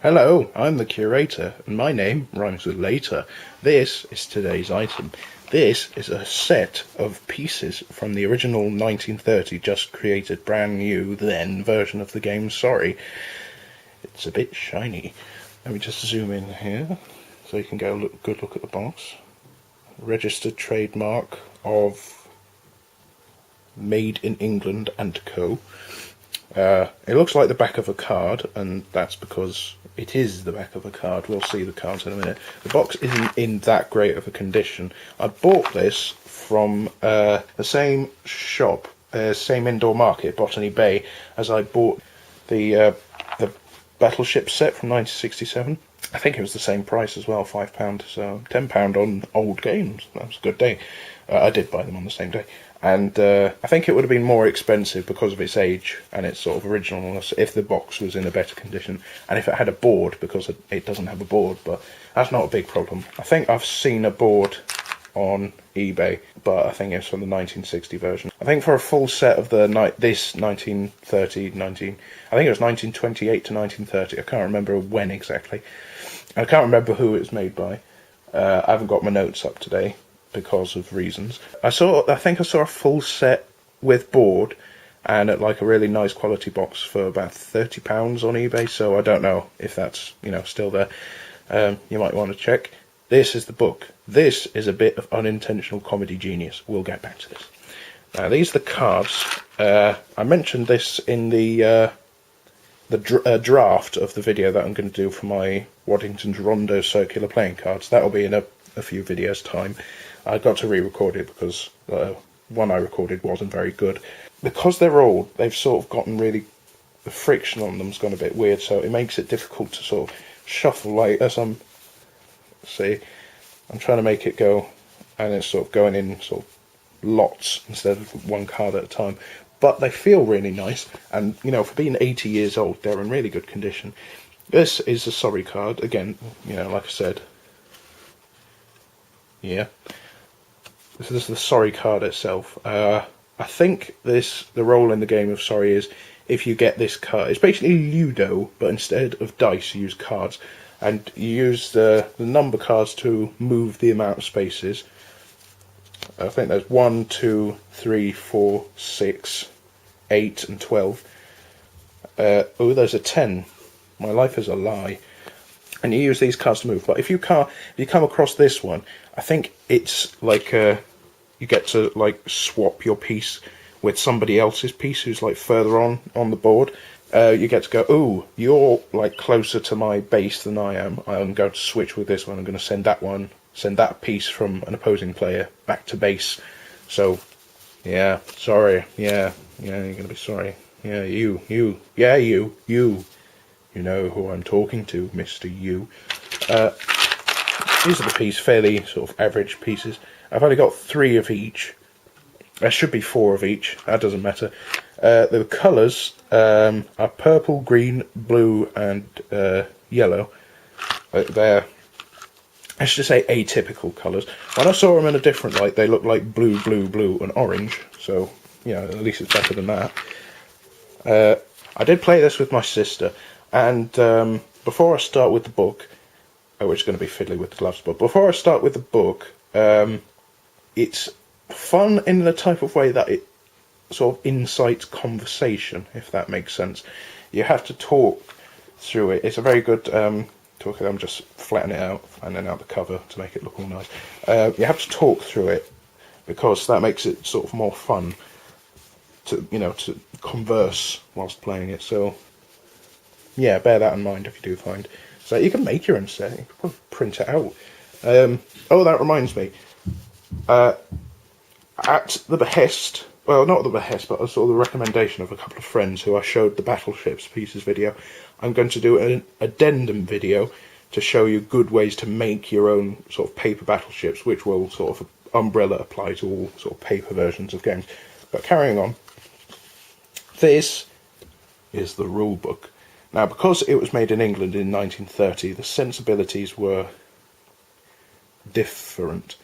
Hello, I'm the curator, and my name rhymes with later. This is today's item. This is a set of pieces from the original 1930, just created brand new then version of the game Sorry. It's a bit shiny. Let me just zoom in here so you can get a good look at the box. Registered trademark of Made in England and Co. It looks like the back of a card, and that's because it is the back of a card. We'll see the cards in a minute. The box isn't in that great of a condition. I bought this from the same shop, same indoor market, Botany Bay, as I bought the Battleship set from 1967. I think it was the same price as well, £5, so £10 on old games. That was a good day. I did buy them on the same day. And I think it would have been more expensive because of its age and its sort of originalness if the box was in a better condition, and if it had a board, because it doesn't have a board, but that's not a big problem. I think I've seen a board on eBay, but I think it's from the 1960 version. I think for a full set of this 1930, I think it was 1928 to 1930, I can't remember when exactly. I can't remember who it was made by. I haven't got my notes up today because of reasons. I think I saw a full set with board and at like a really nice quality box for about £30 on eBay, so I don't know if that's still there. You might want to check. This is the book. This is a bit of unintentional comedy genius. We'll get back to this. Now these are the cards. I mentioned this in the draft of the video that I'm going to do for my Waddington's Rondo circular playing cards. That'll be in a few videos time. I got to re-record it because one I recorded wasn't very good. Because they're old, they've sort of gotten really... the friction on them's gone a bit weird, so it makes it difficult to sort of shuffle, like as I'm... see, I'm trying to make it go, and it's sort of going in sort of lots instead of one card at a time. But they feel really nice, and for being 80 years old, they're in really good condition. This is a Sorry card, again, like I said. Yeah. This is the Sorry card itself. I think the role in the game of Sorry is if you get this card, it's basically Ludo, but instead of dice you use cards, and you use the number cards to move the amount of spaces. I think there's 1, 2, 3, 4, 6, 8 and 12. Oh, there's a 10. My life is a lie. And you use these cards to move. But if you come across this one, I think it's like you get to like swap your piece with somebody else's piece who's like further on the board. You get to go, oh, you're like closer to my base than I am. I'm going to switch with this one. I'm going to send that piece from an opposing player back to base. So, yeah, sorry, yeah, you're going to be sorry. Yeah, you. You know who I'm talking to, Mr. You. These are the pieces, fairly sort of average pieces. I've only got 3 of each. There should be 4 of each, that doesn't matter. The colours are purple, green, blue and yellow. They're, I should say, atypical colours. When I saw them in a different light, they looked like blue, blue, blue and orange. So, at least it's better than that. I did play this with my sister. And before I start with the book, which is going to be fiddly with the gloves, but before I start with the book, it's fun in the type of way that it sort of incites conversation, if that makes sense. You have to talk through it. It's a very good talk. I'm just flattening it out, flattening out the cover to make it look all nice. You have to talk through it because that makes it sort of more fun to converse whilst playing it. So yeah, bear that in mind if you do find. So you can make your own set. You can print it out. Oh, that reminds me. At the behest, well, not the behest, but sort of the recommendation of a couple of friends who I showed the Battleships pieces video, I'm going to do an addendum video to show you good ways to make your own sort of paper battleships, which will sort of umbrella apply to all sort of paper versions of games. But carrying on, this is the rule book. Now, because it was made in England in 1930, the sensibilities were different.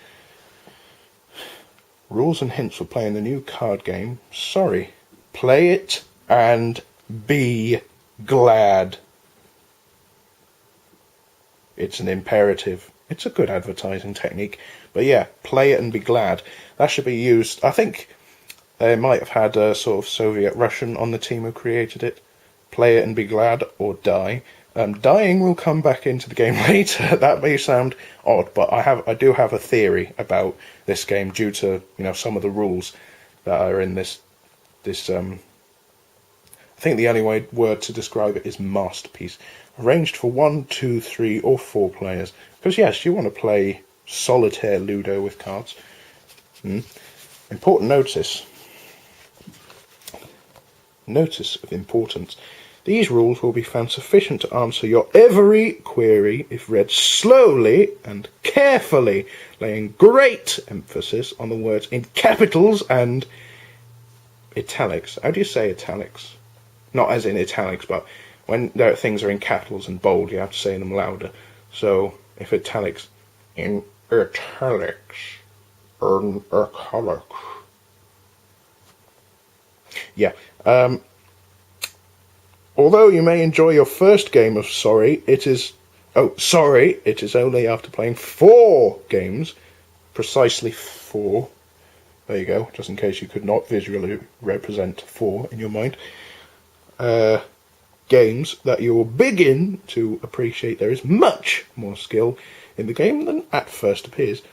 Rules and hints for playing the new card game. Sorry. Play it and be glad. It's an imperative. It's a good advertising technique. But yeah, play it and be glad. That should be used. I think they might have had a sort of Soviet Russian on the team who created it. Play it and be glad, or die. Dying will come back into the game later. That may sound odd, but I do have a theory about this game due to some of the rules that are in this. I think the only word to describe it is masterpiece. Arranged for 1, 2, 3, or 4 players. Because yes, you want to play solitaire Ludo with cards. Important notice. Notice of importance. These rules will be found sufficient to answer your every query if read slowly and carefully, laying great emphasis on the words in capitals and italics. How do you say italics? Not as in italics, but when things are in capitals and bold, you have to say them louder. So, if italics, in italics, in italics. Yeah. Although you may enjoy your first game of Sorry, it is only after playing 4 games, precisely 4. There you go, just in case you could not visually represent 4 in your mind. Games that you will begin to appreciate there is much more skill in the game than at first appears.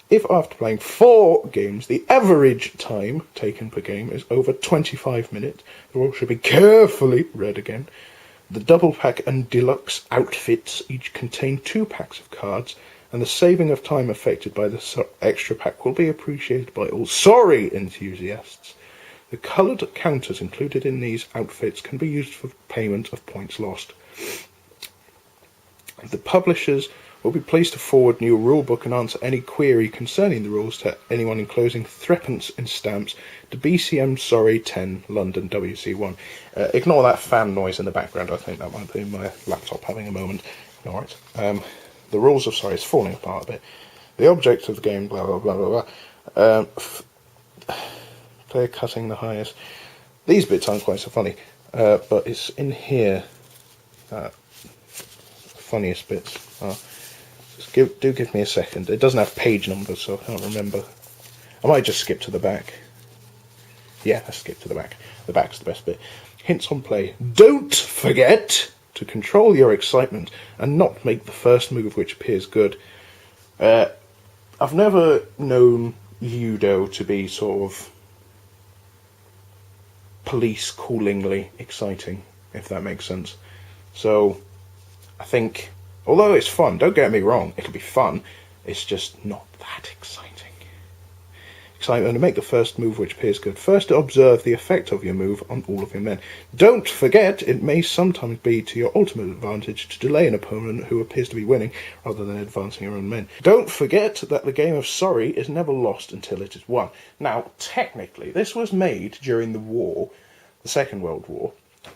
If after playing 4 games, the average time taken per game is over 25 minutes, the rules should be carefully read again. The double pack and deluxe outfits each contain 2 packs of cards, and the saving of time affected by the extra pack will be appreciated by all Sorry enthusiasts. The coloured counters included in these outfits can be used for payment of points lost. The publishers will be pleased to forward new rulebook and answer any query concerning the rules to anyone enclosing threepence in stamps to BCM Sorry 10 London WC1. Ignore that fan noise in the background. I think that might be my laptop having a moment. Alright. The rules of Sorry is falling apart a bit. The object of the game, blah blah blah blah blah. Player cutting the highest. These bits aren't quite so funny, but it's in here that funniest bits are. Do give me a second. It doesn't have page numbers, so I can't remember. I might just skip to the back. Yeah, let's skip to the back. The back's the best bit. Hints on play. Don't forget to control your excitement and not make the first move which appears good. I've never known Ludo to be sort of police callingly exciting, if that makes sense. So, I think, although it's fun, don't get me wrong, it can be fun, it's just not that exciting. Excitement to make the first move which appears good. First, observe the effect of your move on all of your men. Don't forget, it may sometimes be to your ultimate advantage to delay an opponent who appears to be winning, rather than advancing your own men. Don't forget that the game of Sorry is never lost until it is won. Now, technically, this was made during the war, the Second World War.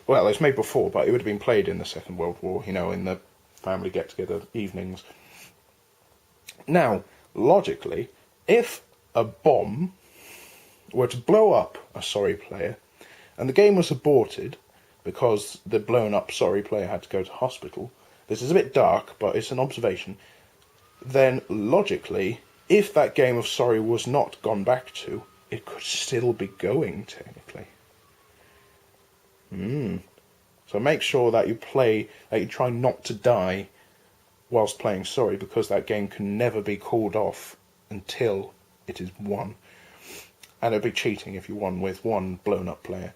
Well, it was made before, but it would have been played in the Second World War, in the family get-together evenings. Now, logically, if a bomb were to blow up a Sorry player, and the game was aborted because the blown up Sorry player had to go to hospital, this is a bit dark, but it's an observation, then logically, if that game of Sorry was not gone back to, it could still be going, technically. So make sure that you try not to die whilst playing Sorry, because that game can never be called off until it is won. And it'd be cheating if you won with one blown up player.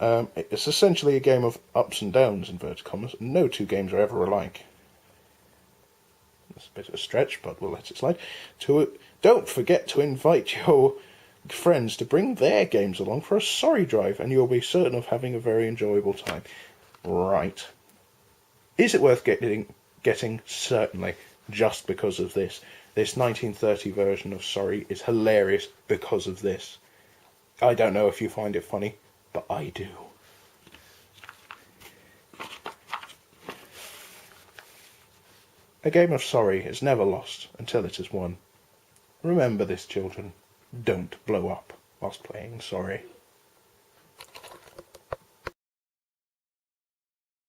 It's essentially a game of ups and downs, inverted commas. No 2 games are ever alike. It's a bit of a stretch, but we'll let it slide. Don't forget to invite your friends to bring their games along for a Sorry drive, and you'll be certain of having a very enjoyable time. Right. Is it worth getting? Certainly, just because of this. This 1930 version of Sorry is hilarious because of this. I don't know if you find it funny, but I do. A game of Sorry is never lost until it is won. Remember this, children. Don't blow up whilst playing Sorry.